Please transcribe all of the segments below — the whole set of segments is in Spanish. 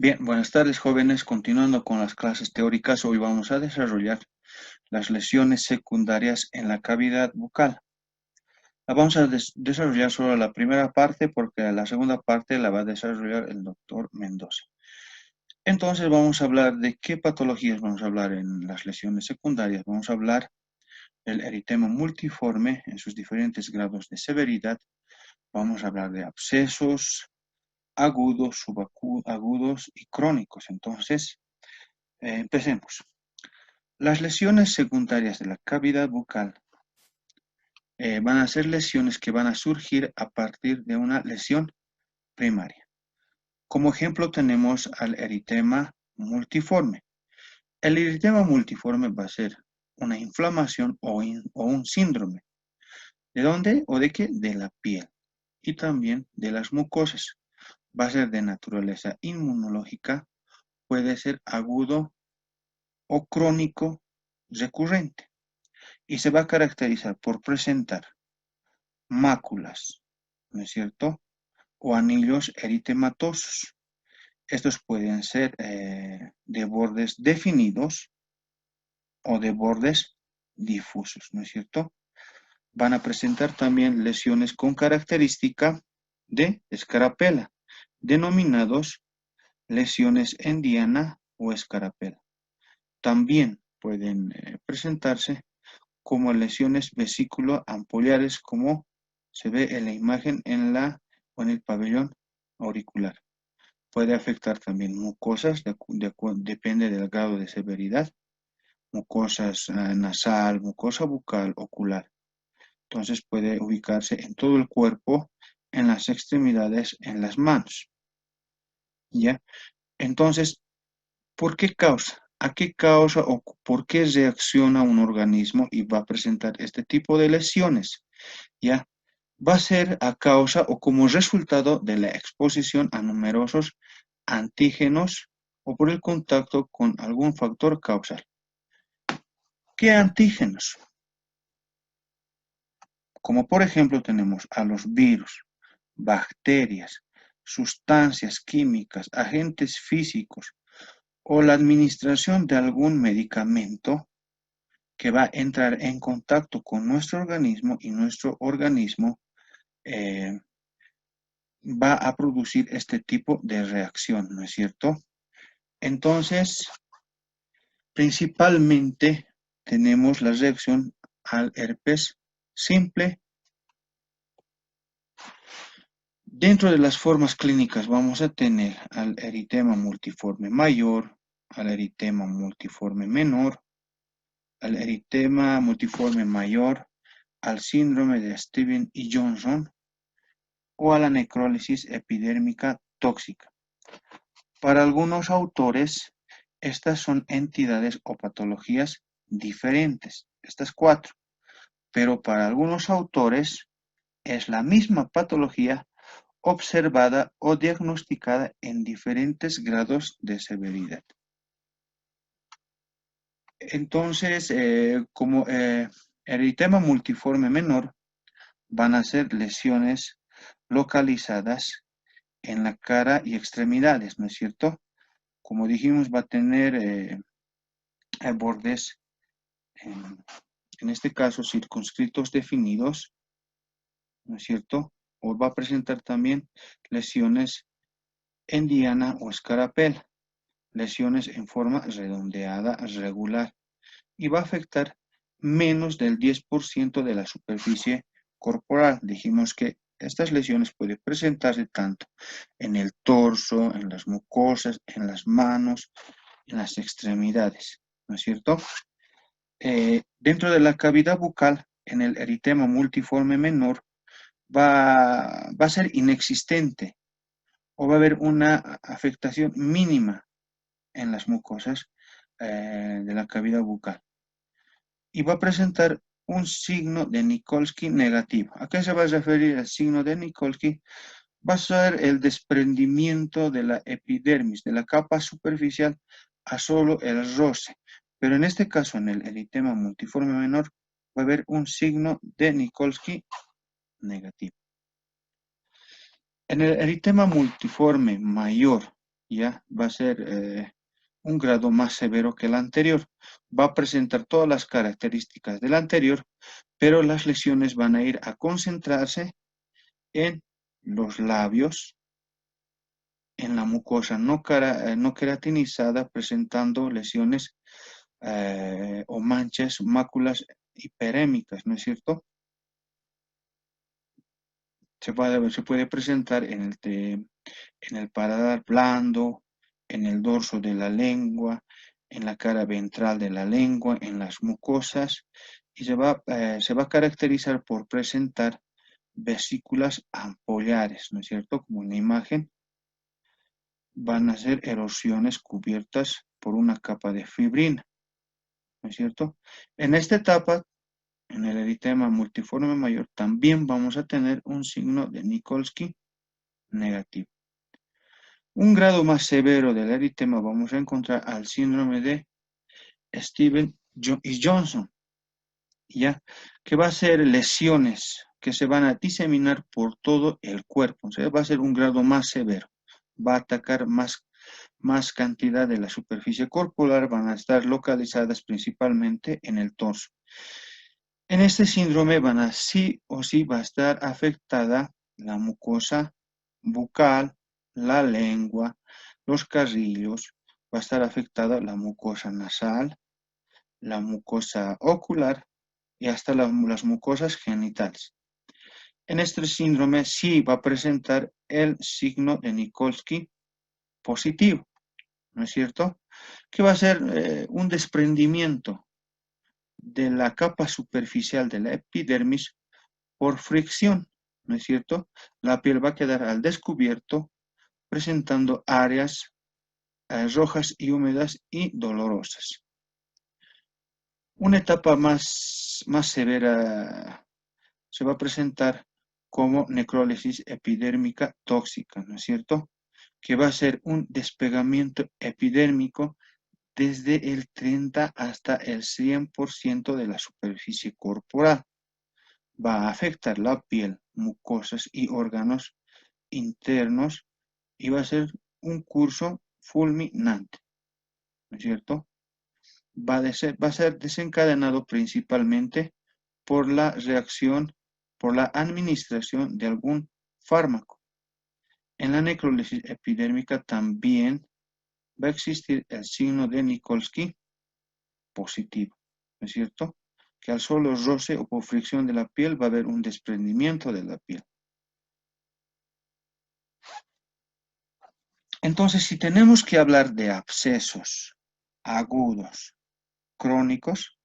Bien, buenas tardes jóvenes. Continuando con las clases teóricas, hoy vamos a desarrollar las lesiones secundarias en la cavidad bucal. La vamos a desarrollar solo la primera parte porque la segunda parte la va a desarrollar el doctor Mendoza. Entonces vamos a hablar de qué patologías vamos a hablar en las lesiones secundarias. Vamos a hablar del eritema multiforme en sus diferentes grados de severidad. Vamos a hablar de abscesos agudos, subagudos y crónicos. Entonces, empecemos. Las lesiones secundarias de la cavidad bucal van a ser lesiones que van a surgir a partir de una lesión primaria. Como ejemplo tenemos al eritema multiforme. El eritema multiforme va a ser una inflamación o un síndrome. ¿De dónde o de qué? De la piel y también de las mucosas. Va a ser de naturaleza inmunológica, puede ser agudo o crónico recurrente y se va a caracterizar por presentar máculas, ¿no es cierto? O anillos eritematosos. Estos pueden ser de bordes definidos o de bordes difusos, ¿no es cierto? Van a presentar también lesiones con característica de escarapela, denominados lesiones en diana o escarapela. También pueden presentarse como lesiones vesículo-ampollares, como se ve en la imagen o en el pabellón auricular. Puede afectar también mucosas, depende del grado de severidad, mucosas nasal, mucosa bucal, ocular. Entonces puede ubicarse en todo el cuerpo, en las extremidades, en las manos. ¿Ya? Entonces, ¿por qué causa? ¿A qué causa o por qué reacciona un organismo y va a presentar este tipo de lesiones? ¿Ya? Va a ser a causa o como resultado de la exposición a numerosos antígenos o por el contacto con algún factor causal. ¿Qué antígenos? Como por ejemplo tenemos a los virus, bacterias, sustancias químicas, agentes físicos o la administración de algún medicamento que va a entrar en contacto con nuestro organismo y nuestro organismo eh, va a producir este tipo de reacción, ¿no es cierto? Entonces, principalmente tenemos la reacción al herpes simple. Dentro de las formas clínicas vamos a tener al eritema multiforme mayor, al eritema multiforme menor, al eritema multiforme mayor, al síndrome de Steven y Johnson o a la necrólisis epidérmica tóxica. Para algunos autores, estas son entidades o patologías diferentes, estas cuatro, pero para algunos autores es la misma patología observada o diagnosticada en diferentes grados de severidad. Entonces, como eritema multiforme menor, van a ser lesiones localizadas en la cara y extremidades, ¿no es cierto? Como dijimos, va a tener bordes, en este caso, circunscritos definidos, ¿no es cierto? O va a presentar también lesiones en diana o escarapela, lesiones en forma redondeada regular, y va a afectar menos del 10% de la superficie corporal. Dijimos que estas lesiones pueden presentarse tanto en el torso, en las mucosas, en las manos, en las extremidades, ¿no es cierto? Dentro de la cavidad bucal, en el eritema multiforme menor, va a ser inexistente o va a haber una afectación mínima en las mucosas de la cavidad bucal y va a presentar un signo de Nikolsky negativo. ¿A qué se va a referir el signo de Nikolsky? Va a ser el desprendimiento de la epidermis, de la capa superficial, a solo el roce. Pero en este caso, en el eritema multiforme menor, va a haber un signo de Nikolsky negativo. En el eritema multiforme mayor, ya va a ser un grado más severo que el anterior. Va a presentar todas las características del anterior, pero las lesiones van a ir a concentrarse en los labios, en la mucosa no queratinizada, presentando lesiones o manchas, máculas hiperémicas, ¿no es cierto? Se puede presentar en el paladar blando, en el dorso de la lengua, en la cara ventral de la lengua, en las mucosas, y se va a caracterizar por presentar vesículas ampollares, ¿no es cierto? Como en la imagen, van a ser erosiones cubiertas por una capa de fibrina, ¿no es cierto? En esta etapa, en el eritema multiforme mayor, también vamos a tener un signo de Nikolsky negativo. Un grado más severo del eritema vamos a encontrar al síndrome de Steven y Johnson, ¿ya? Que va a ser lesiones que se van a diseminar por todo el cuerpo, o sea, va a ser un grado más severo, va a atacar más cantidad de la superficie corporal, van a estar localizadas principalmente en el torso. En este síndrome sí o sí va a estar afectada la mucosa bucal, la lengua, los carrillos, va a estar afectada la mucosa nasal, la mucosa ocular y hasta las mucosas genitales. En este síndrome sí va a presentar el signo de Nikolsky positivo, ¿no es cierto? Que va a ser un desprendimiento de la capa superficial de la epidermis por fricción, ¿no es cierto? La piel va a quedar al descubierto, presentando áreas rojas y húmedas y dolorosas. Una etapa más severa se va a presentar como necrólisis epidérmica tóxica, ¿no es cierto? Que va a ser un despegamiento epidérmico desde el 30 hasta el 100% de la superficie corporal. Va a afectar la piel, mucosas y órganos internos y va a ser un curso fulminante, ¿no es cierto? Va a ser desencadenado principalmente por la reacción, por la administración de algún fármaco. En la necrólisis epidérmica también va a existir el signo de Nikolsky positivo, ¿no es cierto? Que al solo roce o por fricción de la piel va a haber un desprendimiento de la piel. Entonces, si tenemos que hablar de abscesos agudos, crónicos,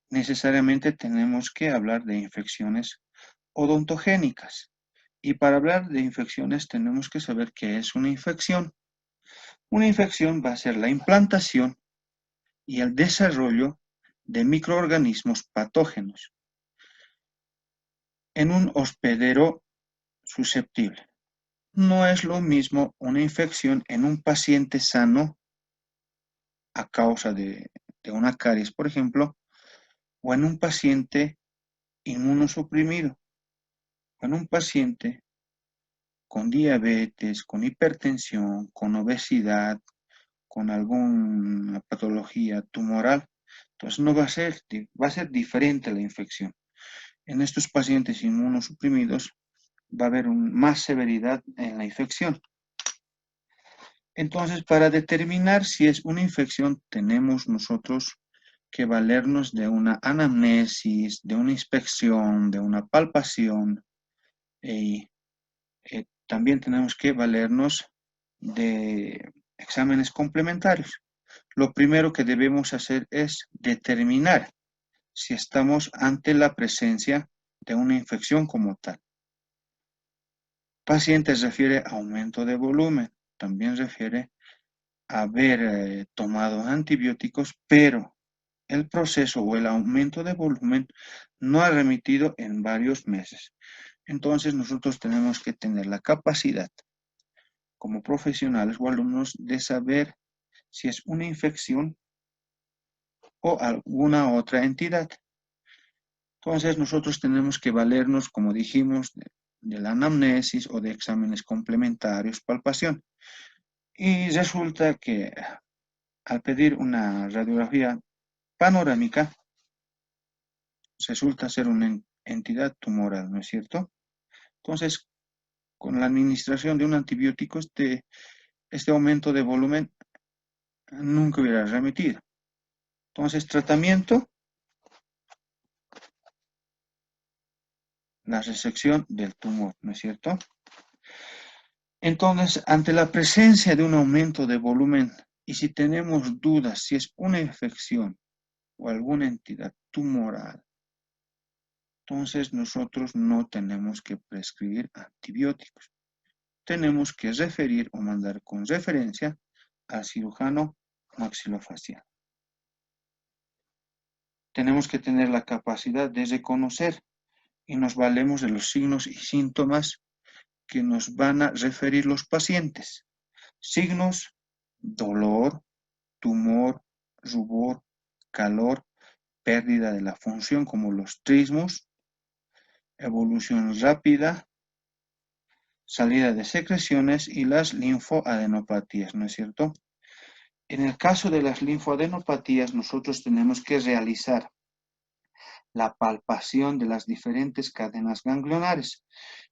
necesariamente tenemos que hablar de infecciones odontogénicas. Y para hablar de infecciones tenemos que saber qué es una infección. Una infección va a ser la implantación y el desarrollo de microorganismos patógenos en un hospedero susceptible. No es lo mismo una infección en un paciente sano a causa de una caries, por ejemplo, o en un paciente inmunosuprimido, o en un paciente con diabetes, con hipertensión, con obesidad, con alguna patología tumoral. Entonces no va a ser diferente la infección. En estos pacientes inmunosuprimidos va a haber más severidad en la infección. Entonces, para determinar si es una infección, tenemos nosotros que valernos de una anamnesis, de una inspección, de una palpación, y también tenemos que valernos de exámenes complementarios. Lo primero que debemos hacer es determinar si estamos ante la presencia de una infección como tal. Paciente refiere a aumento de volumen, también refiere a haber tomado antibióticos, pero el proceso o el aumento de volumen no ha remitido en varios meses. Entonces nosotros tenemos que tener la capacidad como profesionales o alumnos de saber si es una infección o alguna otra entidad. Entonces nosotros tenemos que valernos, como dijimos, de la anamnesis o de exámenes complementarios, palpación. Y resulta que al pedir una radiografía panorámica, resulta ser una entidad tumoral, ¿no es cierto? Entonces, con la administración de un antibiótico, este aumento de volumen nunca hubiera remitido. Entonces, tratamiento, la resección del tumor, ¿no es cierto? Entonces, ante la presencia de un aumento de volumen y si tenemos dudas si es una infección o alguna entidad tumoral, entonces nosotros no tenemos que prescribir antibióticos. Tenemos que referir o mandar con referencia al cirujano maxilofacial. Tenemos que tener la capacidad de reconocer y nos valemos de los signos y síntomas que nos van a referir los pacientes. Signos: dolor, tumor, rubor, calor, pérdida de la función como los trismos, evolución rápida, salida de secreciones y las linfoadenopatías, ¿no es cierto? En el caso de las linfoadenopatías, nosotros tenemos que realizar la palpación de las diferentes cadenas ganglionares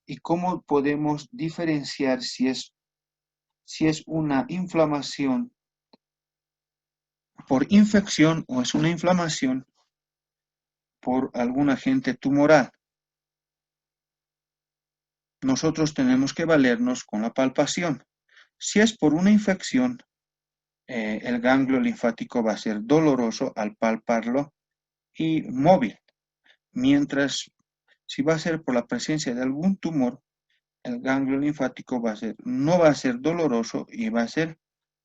y cómo podemos diferenciar si es una inflamación por infección o es una inflamación por algún agente tumoral. Nosotros tenemos que valernos con la palpación. Si es por una infección, el ganglio linfático va a ser doloroso al palparlo y móvil. Mientras, si va a ser por la presencia de algún tumor, el ganglio linfático no va a ser doloroso y va a ser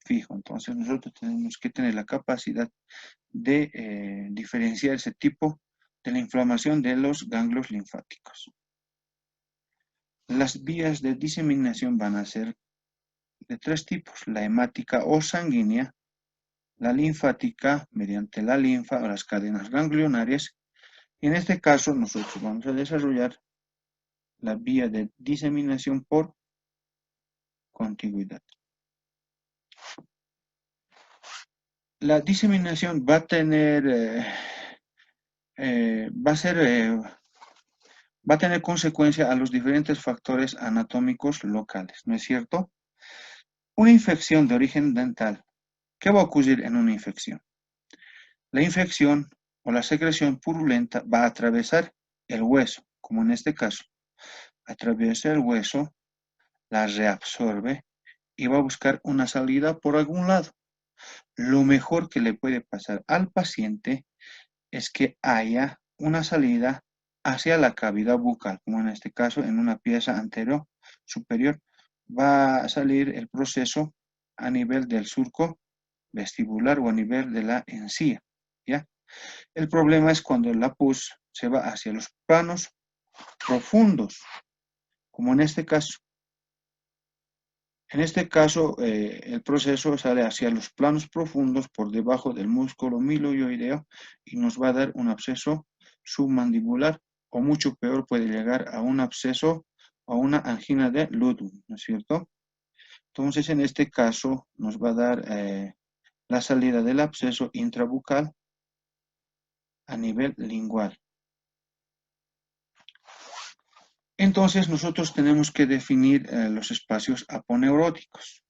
fijo. Entonces nosotros tenemos que tener la capacidad de diferenciar ese tipo de la inflamación de los ganglios linfáticos. Las vías de diseminación van a ser de tres tipos: la hemática o sanguínea, la linfática mediante la linfa o las cadenas ganglionarias, y en este caso nosotros vamos a desarrollar la vía de diseminación por contigüidad. La diseminación va a tener, va a tener consecuencia a los diferentes factores anatómicos locales, ¿no es cierto? Una infección de origen dental. ¿Qué va a ocurrir en una infección? La infección o la secreción purulenta va a atravesar el hueso, como en este caso. Atraviesa el hueso, la reabsorbe y va a buscar una salida por algún lado. Lo mejor que le puede pasar al paciente es que haya una salida hacia la cavidad bucal, como en este caso en una pieza anterior superior. Va a salir el proceso a nivel del surco vestibular o a nivel de la encía, ¿ya? El problema es cuando la pus se va hacia los planos profundos, como en este caso. En este caso, el proceso sale hacia los planos profundos por debajo del músculo miloioideo y nos va a dar un absceso submandibular, o mucho peor, puede llegar a un absceso o una angina de Ludwig, ¿no es cierto? Entonces, en este caso, nos va a dar la salida del absceso intrabucal a nivel lingual. Entonces, nosotros tenemos que definir los espacios aponeuróticos.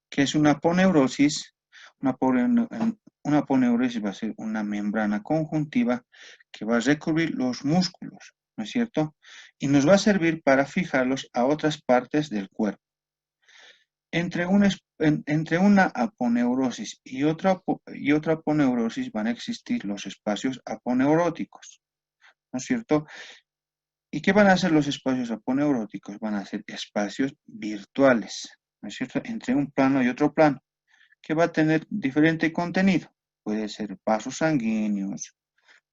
¿Qué es una aponeurosis? Una aponeurosis va a ser una membrana conjuntiva que va a recubrir los músculos, ¿no es cierto? Y nos va a servir para fijarlos a otras partes del cuerpo. Entre una aponeurosis y otra aponeurosis van a existir los espacios aponeuróticos, ¿no es cierto? ¿Y qué van a hacer los espacios aponeuróticos? Van a ser espacios virtuales, ¿no es cierto? Entre un plano y otro plano, que va a tener diferente contenido. Puede ser vasos sanguíneos,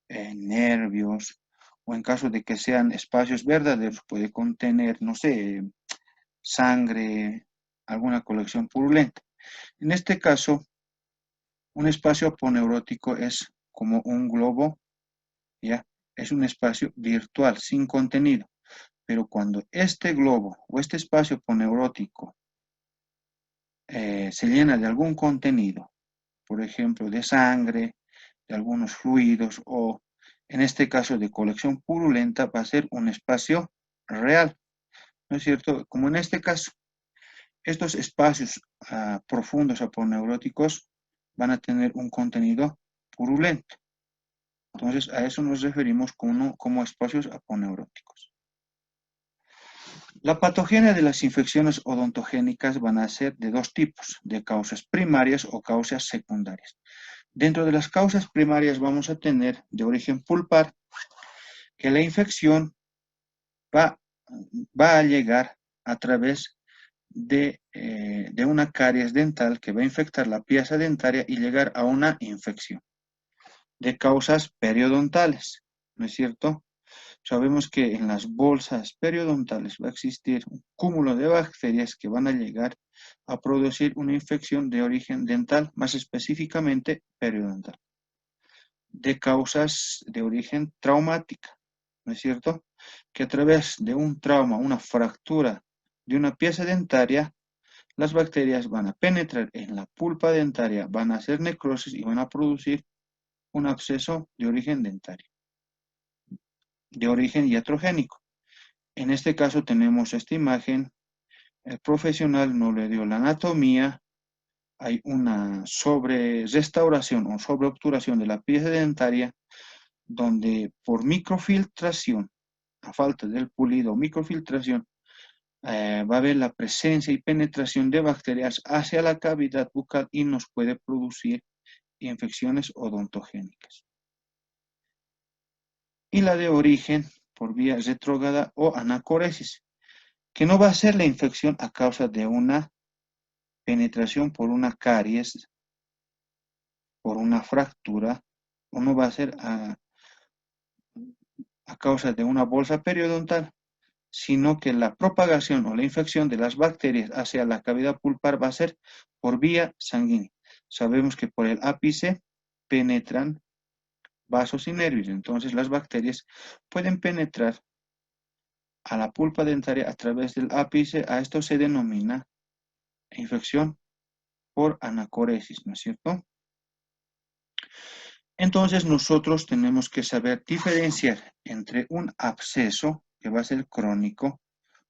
nervios, o en caso de que sean espacios verdaderos, puede contener, no sé, sangre, alguna colección purulenta. En este caso, un espacio aponeurótico es como un globo, ¿ya? Es un espacio virtual, sin contenido. Pero cuando este globo o este espacio aponeurótico se llena de algún contenido, por ejemplo, de sangre, de algunos fluidos o, en este caso, de colección purulenta, va a ser un espacio real, ¿no es cierto? Como en este caso, estos espacios profundos aponeuróticos van a tener un contenido purulento. Entonces, a eso nos referimos como espacios aponeuróticos. La patogenia de las infecciones odontogénicas van a ser de dos tipos, de causas primarias o causas secundarias. Dentro de las causas primarias vamos a tener de origen pulpar, que la infección va a llegar a través de una caries dental que va a infectar la pieza dentaria y llegar a una infección. De causas periodontales, ¿no es cierto? Sabemos que en las bolsas periodontales va a existir un cúmulo de bacterias que van a llegar a producir una infección de origen dental, más específicamente periodontal. De causas de origen traumática, ¿no es cierto? Que a través de un trauma, una fractura de una pieza dentaria, las bacterias van a penetrar en la pulpa dentaria, van a hacer necrosis y van a producir un absceso de origen dentario, de origen iatrogénico. En este caso tenemos esta imagen, el profesional no le dio la anatomía, hay una sobre-restauración o sobre-obturación de la pieza dentaria, donde por microfiltración, a falta del pulido o microfiltración, va a haber la presencia y penetración de bacterias hacia la cavidad bucal y nos puede producir infecciones odontogénicas. Y la de origen por vía retrógrada o anacoresis, que no va a ser la infección a causa de una penetración por una caries, por una fractura, o no va a ser a causa de una bolsa periodontal, sino que la propagación o la infección de las bacterias hacia la cavidad pulpar va a ser por vía sanguínea. Sabemos que por el ápice penetran vasos y nervios, entonces las bacterias pueden penetrar a la pulpa dentaria a través del ápice. A esto se denomina infección por anacoresis, ¿no es cierto? Entonces nosotros tenemos que saber diferenciar entre un absceso, que va a ser crónico,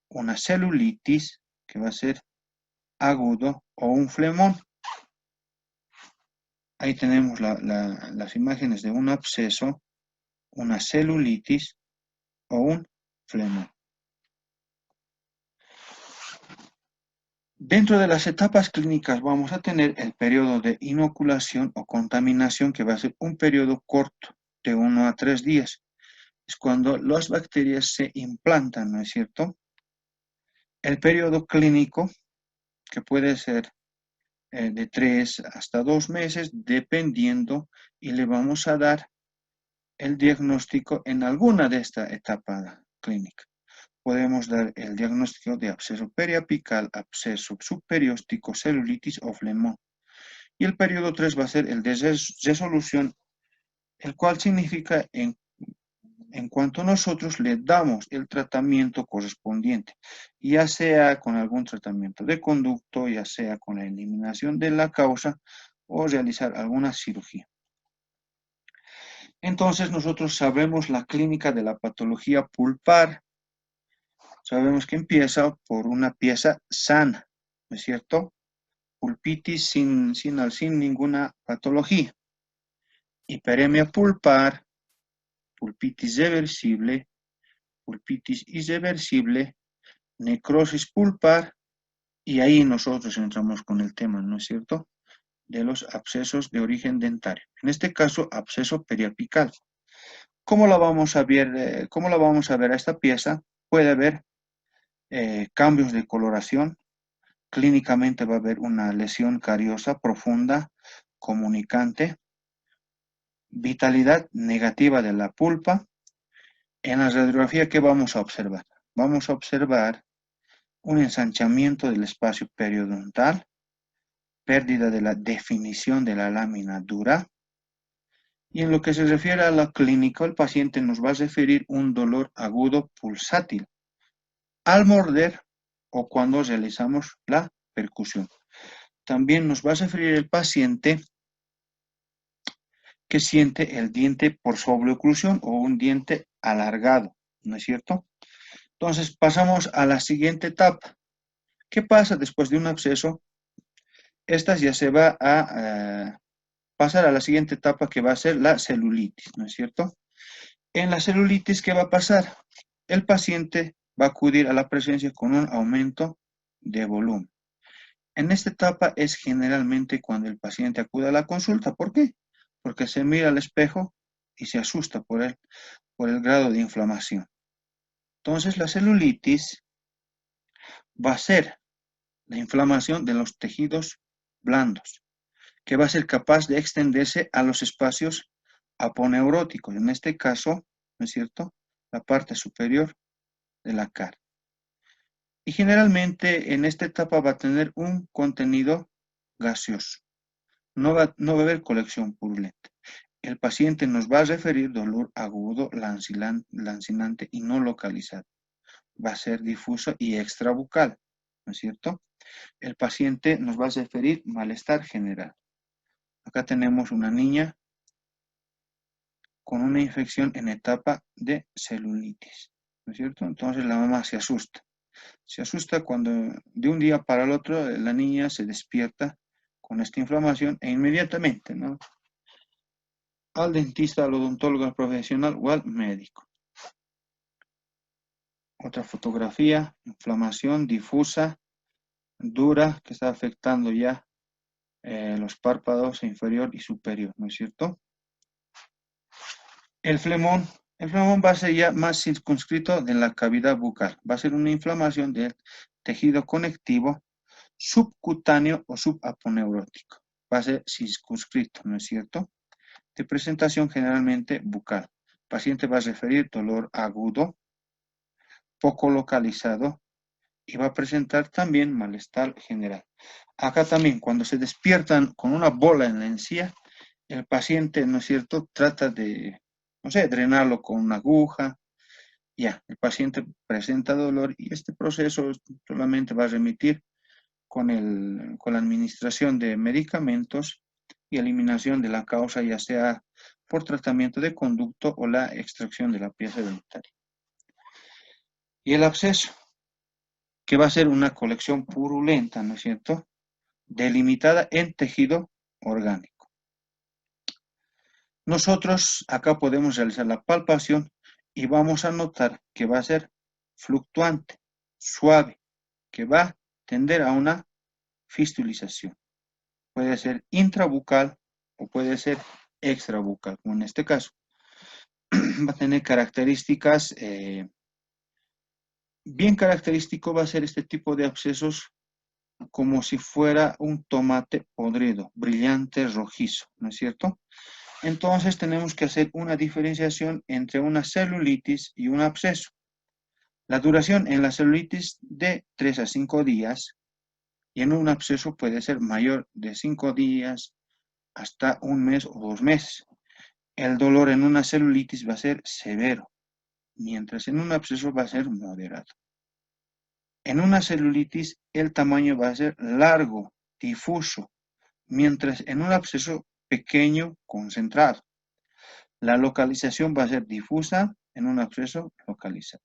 una celulitis, que va a ser agudo, o un flemón. Ahí tenemos las imágenes de un absceso, una celulitis o un flemón. Dentro de las etapas clínicas vamos a tener el periodo de inoculación o contaminación, que va a ser un periodo corto, de 1 a 3 días. Es cuando las bacterias se implantan, ¿no es cierto? El periodo clínico, que puede ser de 3 hasta 2 meses, dependiendo, y le vamos a dar el diagnóstico en alguna de esta etapa clínica. Podemos dar el diagnóstico de absceso periapical, absceso subperióstico, celulitis o flemón. Y el periodo 3 va a ser el de resolución, el cual significa en cuanto nosotros le damos el tratamiento correspondiente, ya sea con algún tratamiento de conducto, ya sea con la eliminación de la causa o realizar alguna cirugía. Entonces nosotros sabemos la clínica de la patología pulpar. Sabemos que empieza por una pieza sana, ¿no es cierto? Pulpitis sin ninguna patología. Hiperemia pulpar, pulpitis reversible, pulpitis irreversible, necrosis pulpar, y ahí nosotros entramos con el tema, ¿no es cierto?, de los abscesos de origen dentario. En este caso, absceso periapical. ¿Cómo la vamos a ver? ¿Cómo la vamos a ver a esta pieza? Puede haber cambios de coloración. Clínicamente va a haber una lesión cariosa profunda, comunicante, vitalidad negativa de la pulpa. En la radiografía, ¿qué vamos a observar? Vamos a observar un ensanchamiento del espacio periodontal, pérdida de la definición de la lámina dura. Y en lo que se refiere a la clínica, el paciente nos va a referir un dolor agudo pulsátil al morder o cuando realizamos la percusión. también nos va a referir el paciente que siente el diente por sobreoclusión o un diente alargado, ¿no es cierto? Entonces pasamos a la siguiente etapa. ¿Qué pasa después de un absceso? Esta ya se va a pasar a la siguiente etapa que va a ser la celulitis, ¿no es cierto? En la celulitis, ¿qué va a pasar? El paciente va a acudir a la presencia con un aumento de volumen. En esta etapa es generalmente cuando el paciente acude a la consulta. ¿Por qué? Porque se mira al espejo y se asusta por el grado de inflamación. Entonces, la celulitis va a ser la inflamación de los tejidos blandos, que va a ser capaz de extenderse a los espacios aponeuróticos, en este caso, ¿no es cierto?, la parte superior de la cara. Y generalmente en esta etapa va a tener un contenido gaseoso. No va a haber colección purulenta. El paciente nos va a referir dolor agudo, lancinante y no localizado. Va a ser difuso y extrabucal, ¿no es cierto? El paciente nos va a referir malestar general. Acá tenemos una niña con una infección en etapa de celulitis, ¿no es cierto? Entonces la mamá se asusta. Se asusta cuando de un día para el otro la niña se despierta con esta inflamación e inmediatamente, ¿no?, al dentista, al odontólogo, al profesional o al médico. Otra fotografía, inflamación difusa, dura, que está afectando ya los párpados inferior y superior, ¿no es cierto? El flemón va a ser ya más circunscrito de la cavidad bucal. Va a ser una inflamación del tejido conectivo subcutáneo o subaponeurótico. Va a ser circunscrito, ¿no es cierto? De presentación generalmente bucal. El paciente va a referir dolor agudo, poco localizado, y va a presentar también malestar general. Acá también, cuando se despiertan con una bola en la encía, el paciente, ¿no es cierto?, trata de, no sé, drenarlo con una aguja. Ya, el paciente presenta dolor y este proceso solamente va a remitir con la administración de medicamentos y eliminación de la causa, ya sea por tratamiento de conducto o la extracción de la pieza dentaria. Y el absceso, que va a ser una colección purulenta, ¿no es cierto?, delimitada en tejido orgánico. Nosotros acá podemos realizar la palpación y vamos a notar que va a ser fluctuante, suave, que va a tender a una fistulización. Puede ser intrabucal o puede ser extrabucal, como en este caso. Va a tener características, bien característico va a ser este tipo de abscesos como si fuera un tomate podrido, brillante, rojizo, ¿no es cierto? Entonces tenemos que hacer una diferenciación entre una celulitis y un absceso. La duración en la celulitis de 3 a 5 días y en un absceso puede ser mayor de 5 días hasta un mes o 2 meses. El dolor en una celulitis va a ser severo, mientras en un absceso va a ser moderado. En una celulitis el tamaño va a ser largo, difuso, mientras en un absceso pequeño, concentrado. La localización va a ser difusa, en un absceso localizado.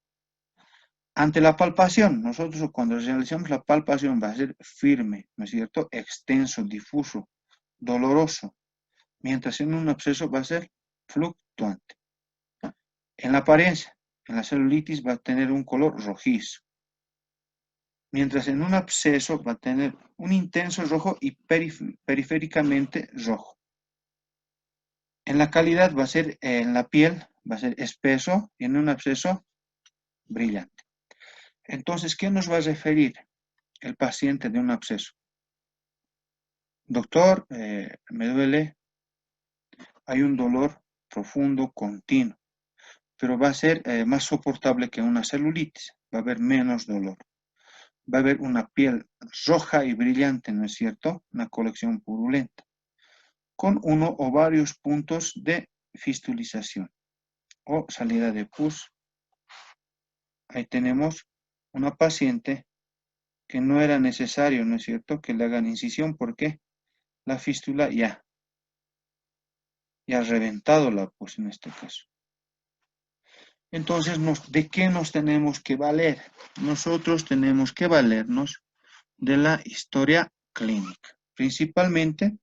Ante la palpación, nosotros cuando realizamos la palpación va a ser firme, ¿no es cierto?, extenso, difuso, doloroso, mientras en un absceso va a ser fluctuante. En la apariencia, en la celulitis va a tener un color rojizo, mientras en un absceso va a tener un intenso rojo y periféricamente rojo. En la calidad va a ser, en la piel, va a ser espeso y en un absceso brillante. Entonces, ¿qué nos va a referir el paciente de un absceso? Doctor, me duele, hay un dolor profundo, continuo, pero va a ser más soportable que una celulitis, va a haber menos dolor. Va a haber una piel roja y brillante, ¿no es cierto? Una colección purulenta, con uno o varios puntos de fistulización o salida de pus. Ahí tenemos una paciente que no era necesario, ¿no es cierto?, que le hagan incisión porque la fístula ya ha reventado la pus en este caso. Entonces, ¿de qué nos tenemos que valer? Nosotros tenemos que valernos de la historia clínica, principalmente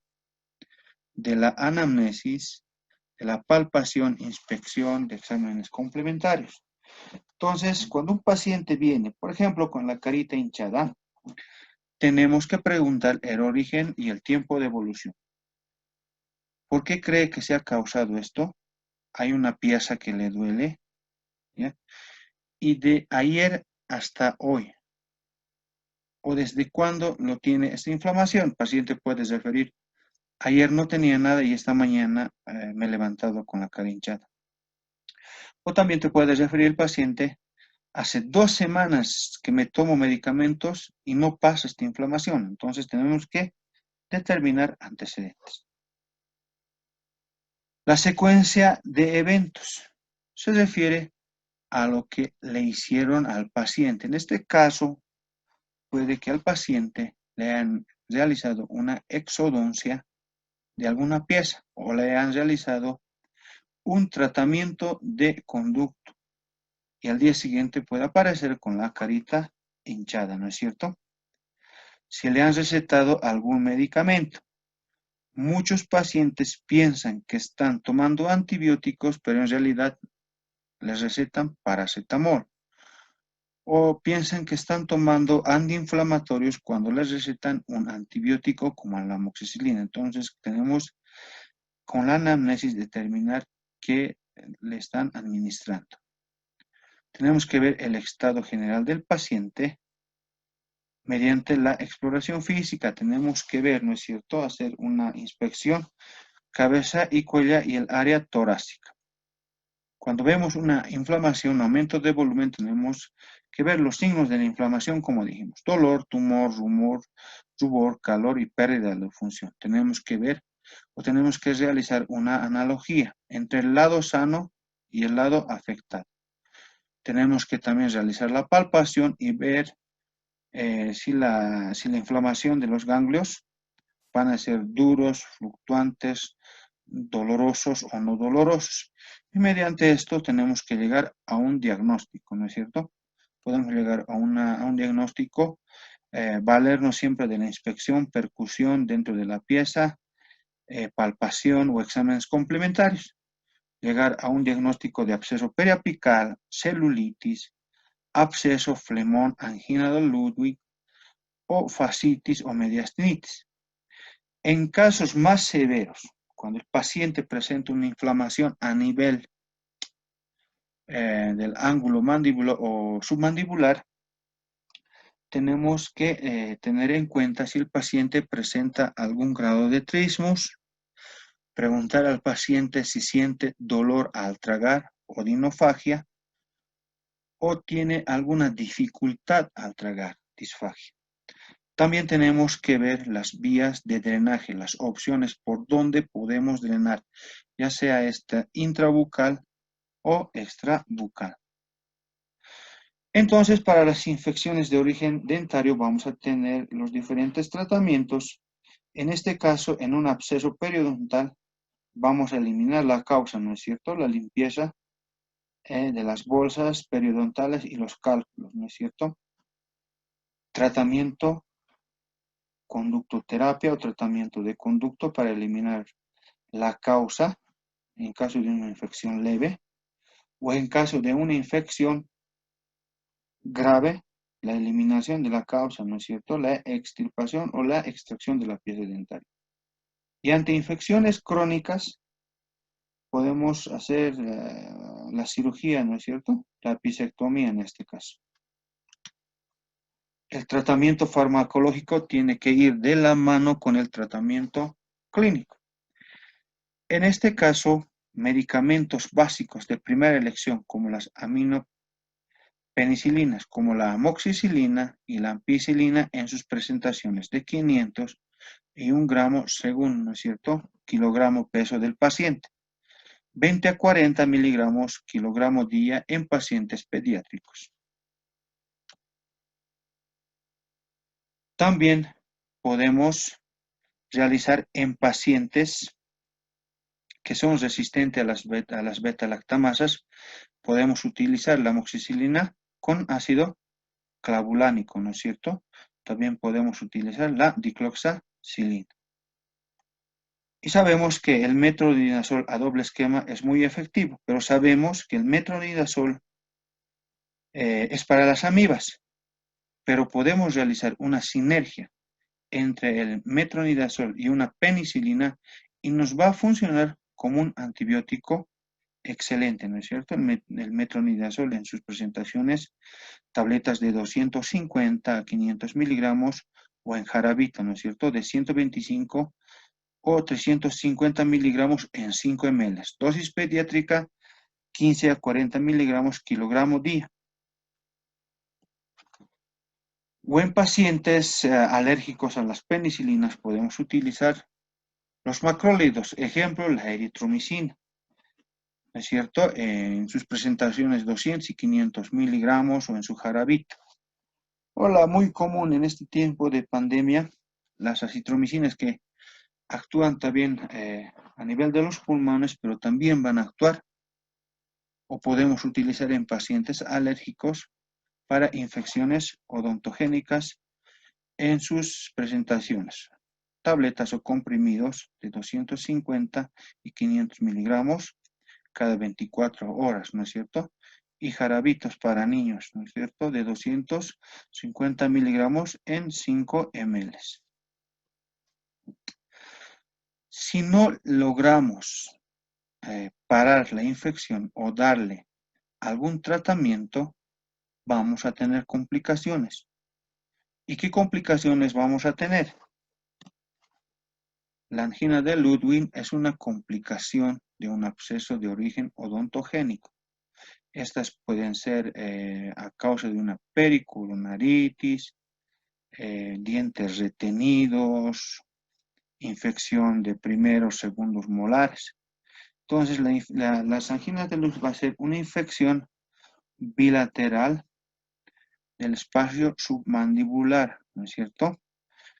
de la anamnesis, de la palpación, inspección, de exámenes complementarios. Entonces, cuando un paciente viene, por ejemplo, con la carita hinchada, tenemos que preguntar el origen y el tiempo de evolución. ¿Por qué cree que se ha causado esto? Hay una pieza que le duele, ¿ya? Y de ayer hasta hoy, o desde cuándo lo tiene esta inflamación. El paciente puede referir, ayer no tenía nada y esta mañana me he levantado con la cara hinchada. O también te puede referir el paciente, hace 2 semanas que me tomo medicamentos y no pasa esta inflamación. Entonces tenemos que determinar antecedentes. La secuencia de eventos se refiere a lo que le hicieron al paciente. En este caso, puede que al paciente le hayan realizado una exodoncia de alguna pieza o le hayan realizado un tratamiento de conducto y al día siguiente puede aparecer con la carita hinchada, ¿no es cierto? Si le han recetado algún medicamento. Muchos pacientes piensan que están tomando antibióticos, pero en realidad les recetan paracetamol. O piensan que están tomando antiinflamatorios cuando les recetan un antibiótico como la amoxicilina. Entonces tenemos con la anamnesis determinar qué le están administrando. Tenemos que ver el estado general del paciente mediante la exploración física. Tenemos que ver, ¿no es cierto?, hacer una inspección cabeza y cuello y el área torácica. Cuando vemos una inflamación, aumento de volumen, tenemos que ver los signos de la inflamación, como dijimos, dolor, tumor, rubor, calor y pérdida de función. Tenemos que ver o tenemos que realizar una analogía entre el lado sano y el lado afectado. Tenemos que también realizar la palpación y ver si la inflamación de los ganglios van a ser duros, fluctuantes, dolorosos o no dolorosos. Y mediante esto tenemos que llegar a un diagnóstico, ¿no es cierto? Podemos llegar a un diagnóstico, valernos siempre de la inspección, percusión dentro de la pieza, palpación o exámenes complementarios. Llegar a un diagnóstico de absceso periapical, celulitis, absceso, flemón, angina de Ludwig o fascitis o mediastinitis. En casos más severos, cuando el paciente presenta una inflamación a nivel del ángulo mandíbula o submandibular, tenemos que tener en cuenta si el paciente presenta algún grado de trismus, preguntar al paciente si siente dolor al tragar o dinofagia o tiene alguna dificultad al tragar, disfagia. También tenemos que ver las vías de drenaje, las opciones por donde podemos drenar, ya sea esta intrabucal o extrabucal. Entonces, para las infecciones de origen dentario vamos a tener los diferentes tratamientos. En este caso, en un absceso periodontal, vamos a eliminar la causa, ¿no es cierto? La limpieza de las bolsas periodontales y los cálculos, ¿no es cierto? Tratamiento, conductoterapia o tratamiento de conducto para eliminar la causa en caso de una infección leve o en caso de una infección grave, la eliminación de la causa, ¿no es cierto? La extirpación o la extracción de la pieza dentaria. Y ante infecciones crónicas podemos hacer la cirugía, ¿no es cierto? La episectomía en este caso. El tratamiento farmacológico tiene que ir de la mano con el tratamiento clínico. En este caso, medicamentos básicos de primera elección como las aminopenicilinas, como la amoxicilina y la ampicilina en sus presentaciones de 500 y 1 gramo según, ¿no es cierto?, kilogramo peso del paciente. 20 a 40 miligramos kilogramo día en pacientes pediátricos. También podemos realizar en pacientes que son resistentes a las beta-lactamasas, podemos utilizar la amoxicilina con ácido clavulánico, ¿no es cierto? También podemos utilizar la dicloxacilina. Y sabemos que el metronidazol a doble esquema es muy efectivo, pero sabemos que el metronidazol es para las amibas, pero podemos realizar una sinergia entre el metronidazol y una penicilina y nos va a funcionar como un antibiótico excelente, ¿no es cierto? El metronidazol en sus presentaciones, tabletas de 250 a 500 miligramos o en jarabito, ¿no es cierto? De 125 o 350 miligramos en 5 ml. Dosis pediátrica 15 a 40 miligramos kilogramo día. O en pacientes alérgicos a las penicilinas podemos utilizar los macrólidos, ejemplo, la eritromicina, ¿no es cierto? En sus presentaciones 200 y 500 miligramos o en su jarabito. Hola, muy común en este tiempo de pandemia, las acitromicinas que actúan también a nivel de los pulmones, pero también van a actuar o podemos utilizar en pacientes alérgicos para infecciones odontogénicas en sus presentaciones. Tabletas o comprimidos de 250 y 500 miligramos cada 24 horas, ¿no es cierto? Y jarabitos para niños, ¿no es cierto? De 250 miligramos en 5 ml. Si no logramos parar la infección o darle algún tratamiento, vamos a tener complicaciones. ¿Y qué complicaciones vamos a tener? La angina de Ludwig es una complicación de un absceso de origen odontogénico. Estas pueden ser a causa de una periculonaritis, dientes retenidos, infección de primeros, segundos molares. Entonces, las anginas de Ludwig va a ser una infección bilateral del espacio submandibular, ¿no es cierto?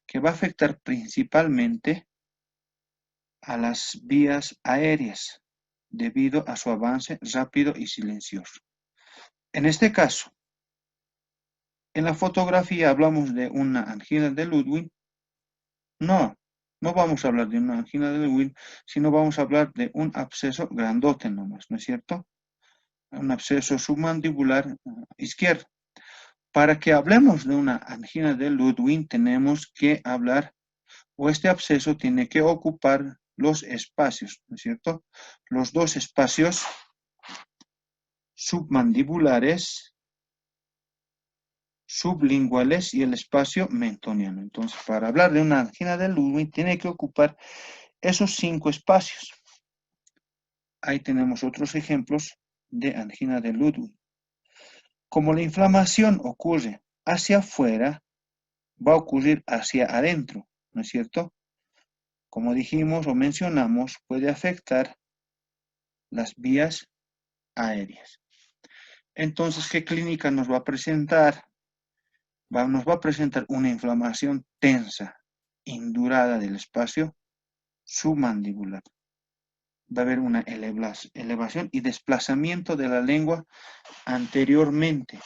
Que va a afectar principalmente a las vías aéreas debido a su avance rápido y silencioso. En este caso, en la fotografía hablamos de una angina de Ludwig. No, no vamos a hablar de una angina de Ludwig, sino vamos a hablar de un absceso grandote nomás, ¿no es cierto? Un absceso submandibular izquierdo. Para que hablemos de una angina de Ludwig, tenemos que hablar, o este absceso tiene que ocupar los espacios, ¿no es cierto? Los dos espacios submandibulares, sublinguales y el espacio mentoniano. Entonces, para hablar de una angina de Ludwig, tiene que ocupar esos 5 espacios. Ahí tenemos otros ejemplos de angina de Ludwig. Como la inflamación ocurre hacia afuera, va a ocurrir hacia adentro, ¿no es cierto? Como dijimos o mencionamos, puede afectar las vías aéreas. Entonces, ¿qué clínica nos va a presentar? Nos va a presentar una inflamación tensa, indurada del espacio submandibular. Va a haber una elevación y desplazamiento de la lengua anteriormente.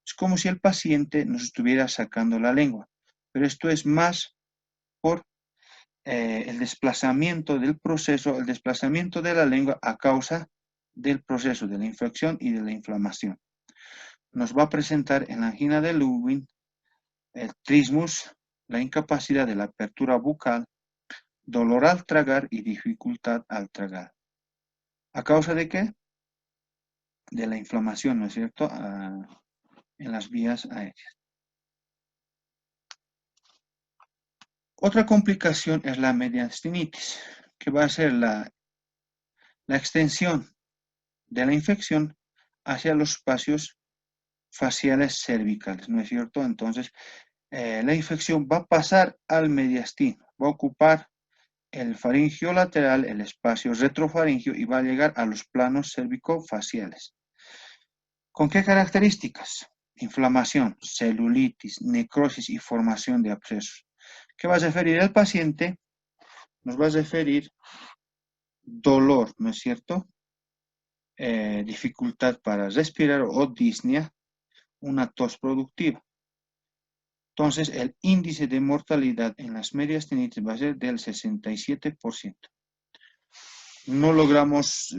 Es como si el paciente nos estuviera sacando la lengua, pero esto es más por el desplazamiento del proceso, el desplazamiento de la lengua a causa del proceso de la infección y de la inflamación. Nos va a presentar en la angina de Ludwig el trismus, la incapacidad de la apertura bucal, dolor al tragar y dificultad al tragar. ¿A causa de qué? De la inflamación, ¿no es cierto? En las vías aéreas. Otra complicación es la mediastinitis, que va a ser la extensión de la infección hacia los espacios faciales cervicales, ¿no es cierto? Entonces, la infección va a pasar al mediastino, va a ocupar el faringio lateral, el espacio retrofaringio y va a llegar a los planos cérvico-faciales. ¿Con qué características? inflamación, celulitis, necrosis y formación de abscesos. ¿Qué va a referir el paciente? Nos va a referir dolor, ¿no es cierto? Dificultad para respirar o disnea, una tos productiva. Entonces, el índice de mortalidad en las mediastinitis va a ser del 67%. No logramos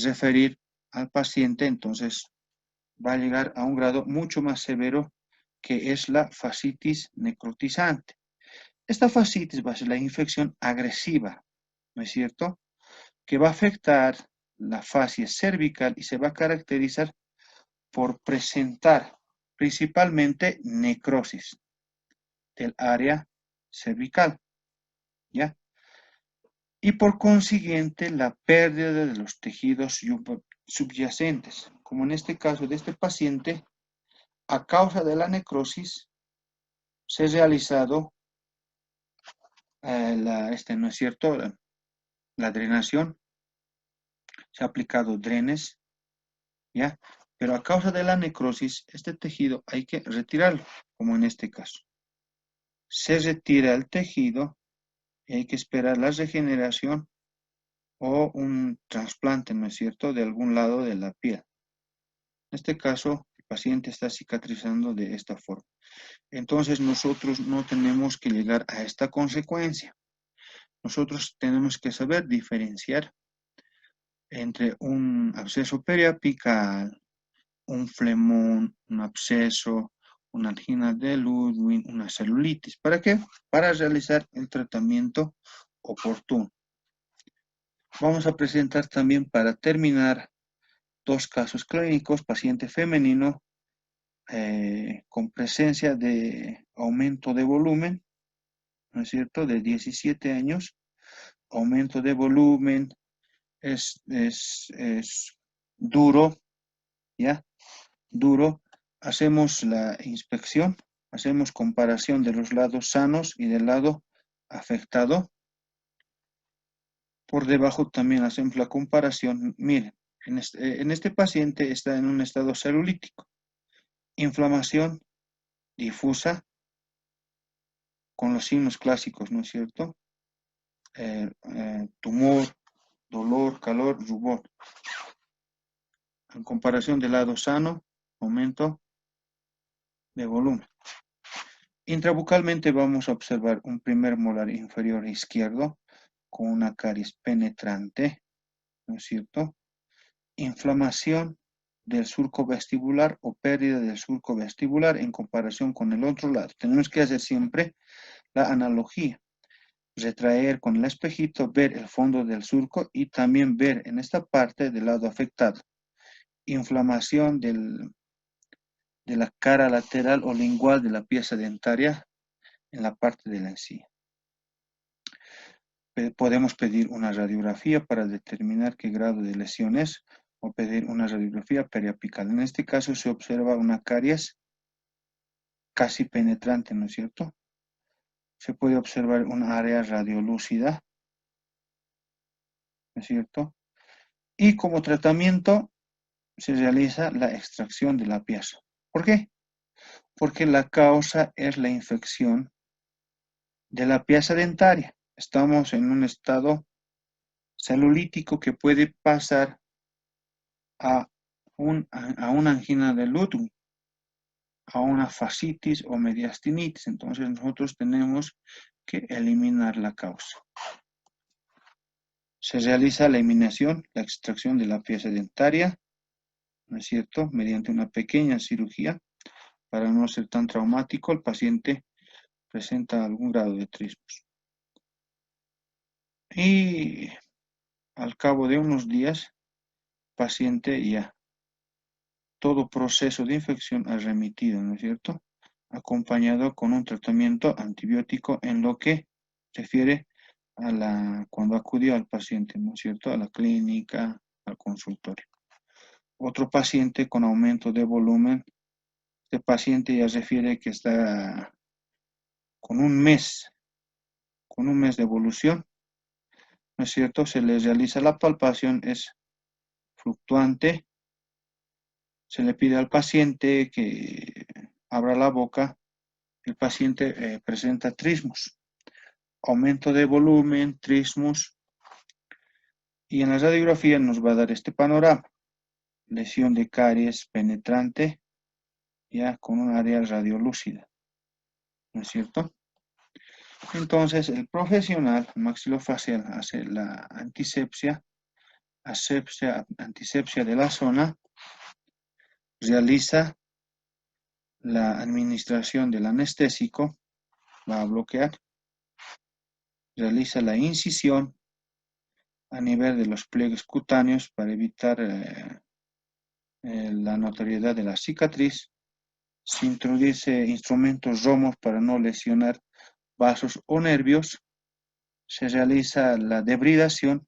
referir al paciente, entonces va a llegar a un grado mucho más severo que es la fascitis necrotizante. Esta fascitis va a ser la infección agresiva, ¿no es cierto? Que va a afectar la fascia cervical y se va a caracterizar por presentar principalmente necrosis del área cervical, ¿ya? Y por consiguiente la pérdida de los tejidos subyacentes, como en este caso de este paciente, a causa de la necrosis, se ha realizado ¿no es cierto? La drenación, se ha aplicado drenes, ¿ya? Pero a causa de la necrosis, este tejido hay que retirarlo, como en este caso. Se retira el tejido y hay que esperar la regeneración o un trasplante, ¿no es cierto?, de algún lado de la piel. En este caso, el paciente está cicatrizando de esta forma. Entonces, nosotros no tenemos que llegar a esta consecuencia. Nosotros tenemos que saber diferenciar entre un absceso periapical, un flemón, un absceso, una angina de Ludwig, una celulitis. ¿Para qué? Para realizar el tratamiento oportuno. Vamos a presentar también, para terminar, dos casos clínicos: paciente femenino con presencia de aumento de volumen, ¿no es cierto?, de 17 años, aumento de volumen, es duro, ¿ya? Duro. Hacemos la inspección, hacemos comparación de los lados sanos y del lado afectado. Por debajo también hacemos la comparación. Miren, en este paciente está en un estado celulítico, inflamación difusa, con los signos clásicos, ¿no es cierto? Tumor, dolor, calor, rubor. En comparación del lado sano, aumento de volumen. Intrabucalmente vamos a observar un primer molar inferior izquierdo con una caries penetrante, ¿no es cierto? Inflamación del surco vestibular o pérdida del surco vestibular en comparación con el otro lado. Tenemos que hacer siempre la analogía. Retraer con el espejito, ver el fondo del surco y también ver en esta parte del lado afectado. Inflamación de la cara lateral o lingual de la pieza dentaria en la parte de la encía. Podemos pedir una radiografía para determinar qué grado de lesión es, o pedir una radiografía periapical. En este caso se observa una caries casi penetrante, ¿no es cierto? Se puede observar una área radiolúcida, ¿no es cierto? Y como tratamiento se realiza la extracción de la pieza. ¿Por qué? Porque la causa es la infección de la pieza dentaria. Estamos en un estado celulítico que puede pasar a una angina de Ludwig, a una fascitis o mediastinitis. Entonces nosotros tenemos que eliminar la causa. Se realiza la eliminación, la extracción de la pieza dentaria, ¿no es cierto?, mediante una pequeña cirugía. Para no ser tan traumático, el paciente presenta algún grado de trismus. Y al cabo de unos días, el paciente ya, todo proceso de infección ha remitido, ¿no es cierto?, acompañado con un tratamiento antibiótico en lo que refiere a cuando acudió al paciente, ¿no es cierto?, a la clínica, al consultorio. Otro paciente con aumento de volumen, este paciente ya refiere que está con un mes de evolución, ¿no es cierto? Se le realiza la palpación, es fluctuante. Se le pide al paciente que abra la boca, el paciente presenta trismus, aumento de volumen, trismus, y en la radiografía nos va a dar este panorama, lesión de caries penetrante, ya con un área radiolúcida, ¿no es cierto? Entonces, el profesional maxilofacial hace la antisepsia de la zona, realiza la administración del anestésico, va a bloquear, realiza la incisión a nivel de los pliegues cutáneos para evitar la notoriedad de la cicatriz, se introduce instrumentos romos para no lesionar vasos o nervios, se realiza la debridación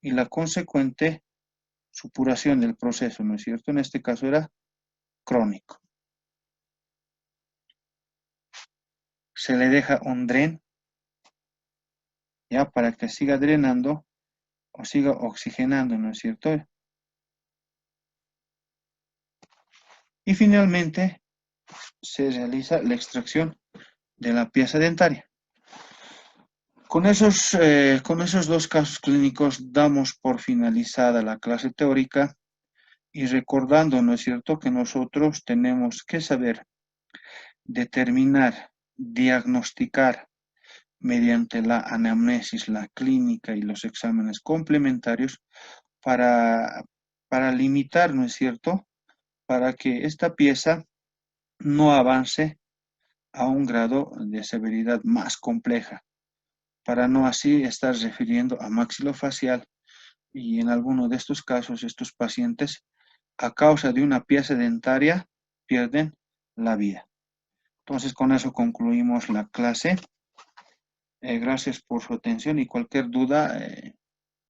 y la consecuente supuración del proceso, ¿no es cierto? En este caso era crónico. Se le deja un dren, ya para que siga drenando o siga oxigenando, ¿no es cierto? Y finalmente se realiza la extracción de la pieza dentaria. Con esos dos casos clínicos damos por finalizada la clase teórica y recordando, ¿no es cierto?, que nosotros tenemos que saber determinar, diagnosticar mediante la anamnesis, la clínica y los exámenes complementarios para, para limitar, ¿no es cierto?, para que esta pieza no avance a un grado de severidad más compleja, para no así estar refiriendo a maxilofacial y en alguno de estos casos estos pacientes a causa de una pieza dentaria pierden la vida. Entonces con eso concluimos la clase. Gracias por su atención y cualquier duda